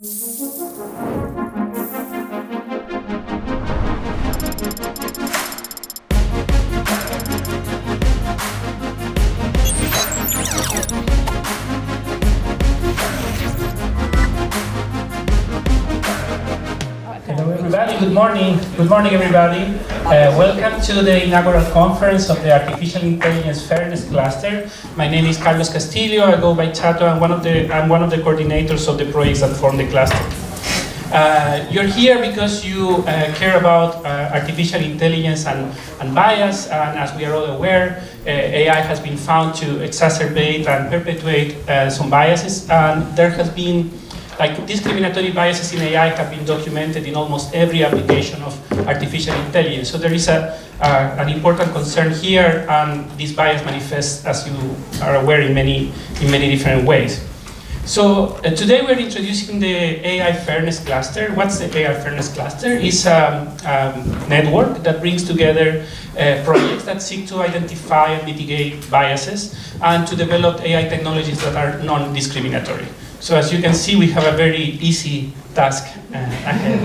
Hello everybody, good morning. Good morning everybody. Welcome to the inaugural conference of the Artificial Intelligence Fairness Cluster. My name is Carlos Castillo, I go by Chato, I'm one of the coordinators of the projects that form the cluster. You're here because you care about artificial intelligence and bias, and as we are all aware, AI has been found to exacerbate and perpetuate some biases, and there has been discriminatory biases in AI have been documented in almost every application of artificial intelligence. So there is an important concern here, and this bias manifests, as you are aware, in many different ways. So today we're introducing the AI Fairness Cluster. What's the AI Fairness Cluster? It's a network that brings together projects that seek to identify and mitigate biases and to develop AI technologies that are non-discriminatory. So as you can see, we have a very easy task ahead.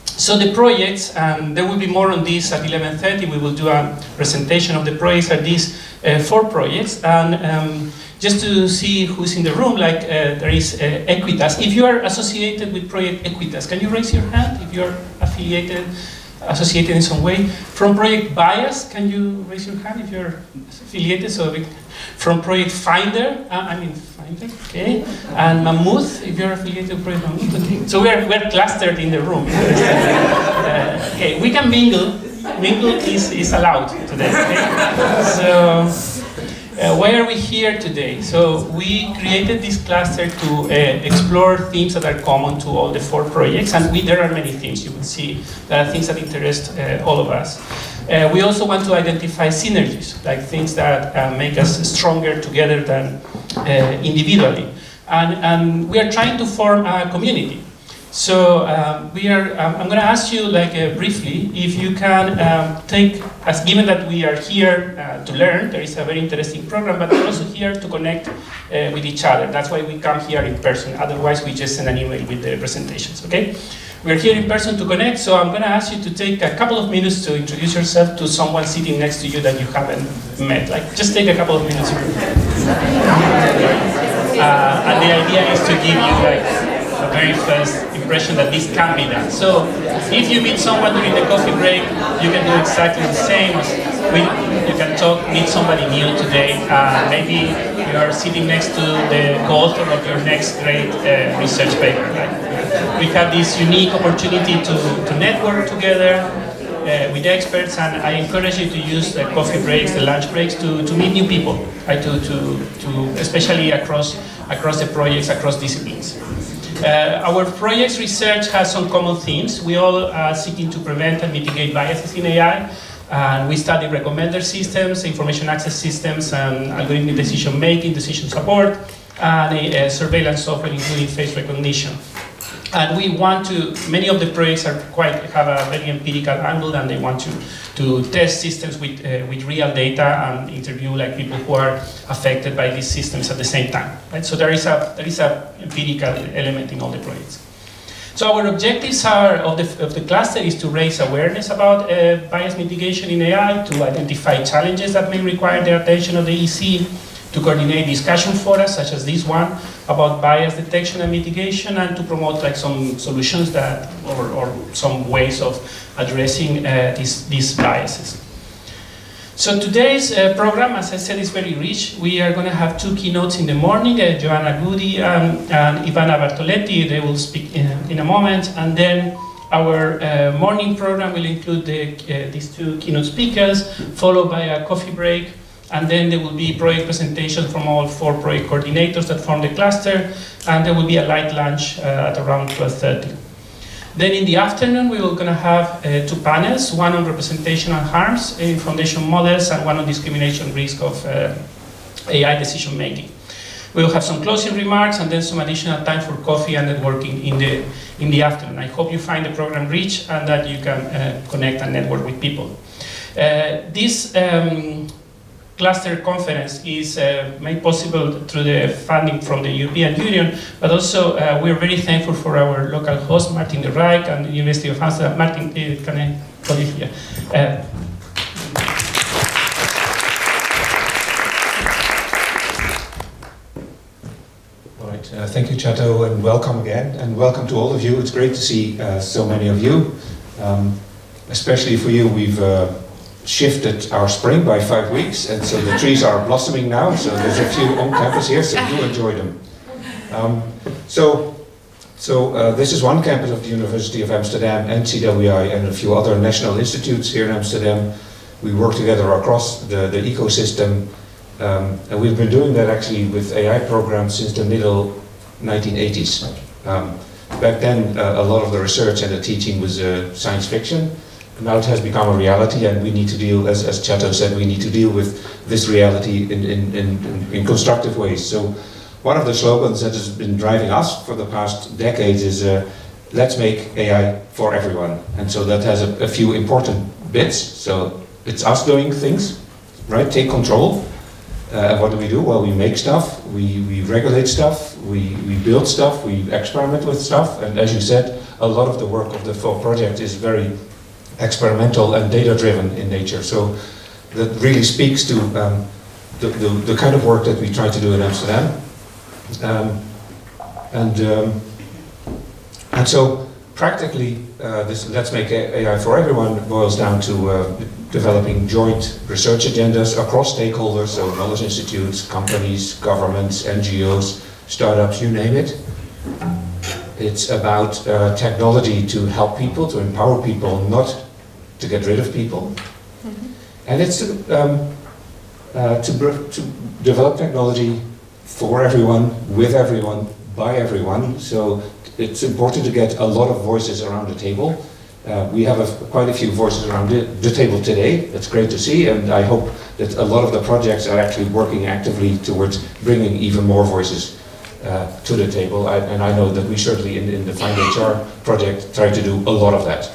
So the projects, and there will be more on this at 11:30, we will do a presentation of the projects, are these 4 projects. And just to see who's in the room, there is Equitas. If you are associated with Project Equitas, can you raise your hand if you're associated in some way? From Project Bias, can you raise your hand if you're affiliated? So from Project Finder, okay. And Mammoth, if you're affiliated with Project Mammoth, okay. So we're clustered in the room. Okay, we can mingle. Mingle is allowed today. Okay? So why are we here today? So we created this cluster to explore themes that are common to all the 4 projects, and there are many themes. You will see there are things that interest all of us. We also want to identify synergies, like things that make us stronger together than individually. And we are trying to form a community. So I'm going to ask you briefly if you can as given that we are here to learn, there is a very interesting program, but we're also here to connect with each other. That's why we come here in person. Otherwise, we just send an email with the presentations, okay? We're here in person to connect, so I'm going to ask you to take a couple of minutes to introduce yourself to someone sitting next to you that you haven't met. Just take a couple of minutes. And the idea is to give you a very first impression that this can be done. So if you meet someone during the coffee break, you can do exactly the same. You can meet somebody new today. Maybe you are sitting next to the co-author of your next great research paper. We have this unique opportunity to network together with experts, and I encourage you to use the coffee breaks, the lunch breaks, to meet new people, especially across the projects, across disciplines. Our project's research has some common themes. We all are seeking to prevent and mitigate biases in AI, and we study recommender systems, information access systems, and algorithmic decision making, decision support, and surveillance software, including face recognition. And many of the projects have a very empirical angle, and they want to test systems with real data and interview people who are affected by these systems at the same time. Right? So there is a empirical element in all the projects. So our objectives of the cluster is to raise awareness about bias mitigation in AI, to identify challenges that may require the attention of the EC, to coordinate discussion forums such as this one about bias detection and mitigation, and to promote some solutions or some ways of addressing these biases. So today's program, as I said, is very rich. We are going to have 2 keynotes in the morning, Joanna Goody and Ivana Bartoletti. They will speak in a moment, and then our morning program will include these 2 keynote speakers, followed by a coffee break. And then there will be project presentations from all 4 project coordinators that form the cluster, and there will be a light lunch at around 12:30. Then in the afternoon, we are going to have 2 panels, one on representational harms in foundation models and one on discrimination risk of AI decision making. We will have some closing remarks and then some additional time for coffee and networking in the afternoon. I hope you find the program rich and that you can connect and network with people. This cluster conference is made possible through the funding from the European Union, but also we're very thankful for our local host, Maarten de Rijke, and the University of Amsterdam. Maarten, can I call you here? All right, thank you, Chato, and welcome again, and welcome to all of you. It's great to see so many of you. Especially for you, we've shifted our spring by 5 weeks, and so the trees are blossoming now, so there's a few on campus here, so do enjoy them. This is one campus of the University of Amsterdam and CWI and a few other national institutes here in Amsterdam. We work together across the ecosystem, and we've been doing that actually with AI programs since the middle 1980s. Back then, a lot of the research and the teaching was science fiction. Now it has become a reality, and we need to deal, as Chato said, we need to deal with this reality in constructive ways. So one of the slogans that has been driving us for the past decades is let's make AI for everyone. And so that has a few important bits. So it's us doing things, right? Take control. What do? Well, we make stuff, we regulate stuff, we build stuff, we experiment with stuff, and as you said, a lot of the work of the full project is very experimental and data-driven in nature. So that really speaks to the kind of work that we try to do in Amsterdam. And so practically, this Let's Make AI for Everyone boils down to developing joint research agendas across stakeholders, so knowledge institutes, companies, governments, NGOs, startups, you name it. It's about technology to help people, to empower people, not to get rid of people. And it's to develop technology for everyone, with everyone, by everyone. So it's important to get a lot of voices around the table. We have quite a few voices around the table today. It's great to see, and I hope that a lot of the projects are actually working actively towards bringing even more voices to the table. And I know that we certainly in the Find HR project try to do a lot of that.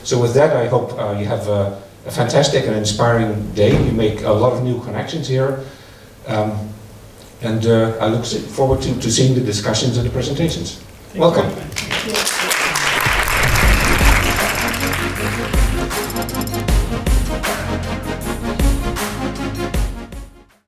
So with that, I hope you have a fantastic and inspiring day. You make a lot of new connections here. And I look forward to seeing the discussions and the presentations. Welcome.